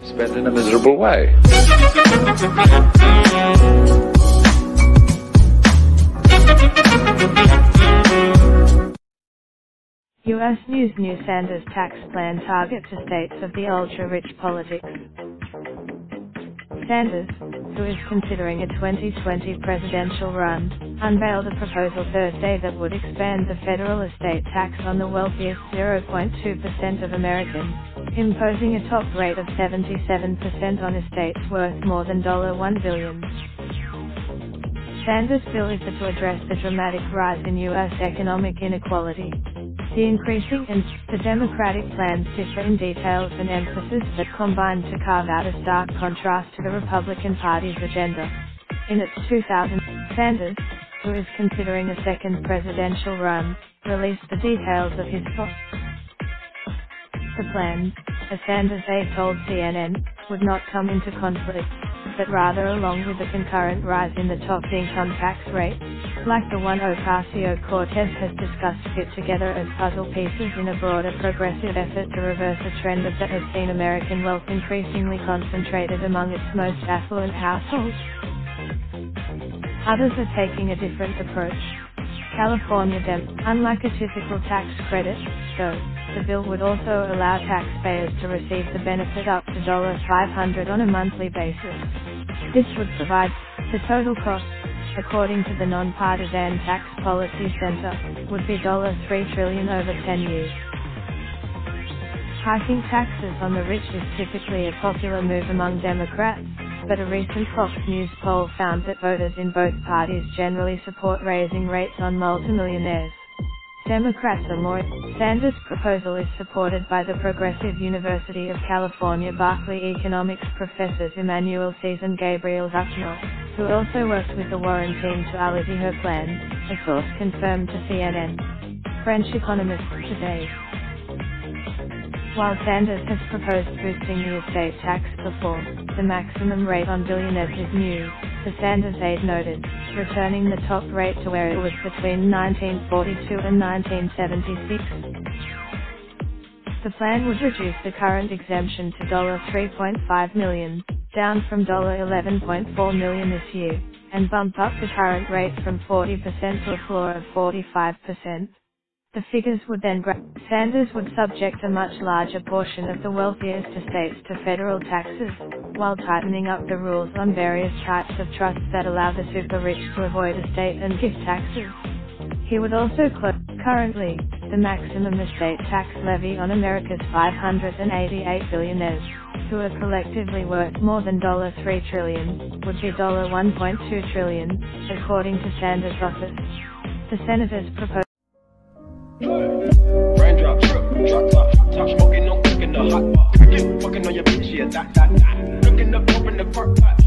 Spent in a miserable way. U.S. News: New Sanders tax plan targets estates of the ultra-rich. Politics. Sanders, who is considering a 2020 presidential run, unveiled a proposal Thursday that would expand the federal estate tax on the wealthiest 0.2% of Americans, imposing a top rate of 77% on estates worth more than $1 billion. Sanders' bill is to address the dramatic rise in U.S. economic inequality. The increasing and the Democratic plans differ in details and emphasis that combine to carve out a stark contrast to the Republican Party's agenda. In its 2000, Sanders, who is considering a second presidential run, released the details of his thoughts. The plan, as Sanders aide told CNN, would not come into conflict, but rather along with the concurrent rise in the top income tax rate, like the one Ocasio-Cortez has discussed, fit together as puzzle pieces in a broader progressive effort to reverse a trend that has seen American wealth increasingly concentrated among its most affluent households. Others are taking a different approach. California unlike a typical tax credit, though, the bill would also allow taxpayers to receive the benefit up to $500 on a monthly basis. This would provide the total cost, according to the Nonpartisan Tax Policy Center, would be $3 trillion over 10 years. Hiking taxes on the rich is typically a popular move among Democrats, but a recent Fox News poll found that voters in both parties generally support raising rates on multimillionaires. Democrats are more. Sanders' proposal is supported by the Progressive University of California Berkeley economics professors Emmanuel Sees and Gabriel Zucknall, who also worked with the Warren team to allay her plan, a source confirmed to CNN. French economist today. While Sanders has proposed boosting the estate tax before, the maximum rate on billionaires is new, the Sanders aide noted, returning the top rate to where it was between 1942 and 1976. The plan would reduce the current exemption to $3.5 million, down from $11.4 million this year, and bump up the current rate from 40% to a floor of 45%. The figures would then grow. Sanders would subject a much larger portion of the wealthiest estates to federal taxes, while tightening up the rules on various types of trusts that allow the super-rich to avoid estate and gift taxes. He would also close. Currently, the maximum estate tax levy on America's 588 billionaires, who are collectively worth more than $3 trillion, would be $1.2 trillion, according to Sanders' office. The senators proposed raindrop, drop top, smoking, no cooking the hot pot. Fucking on your bitch, yeah, that. Looking up, open the park pot.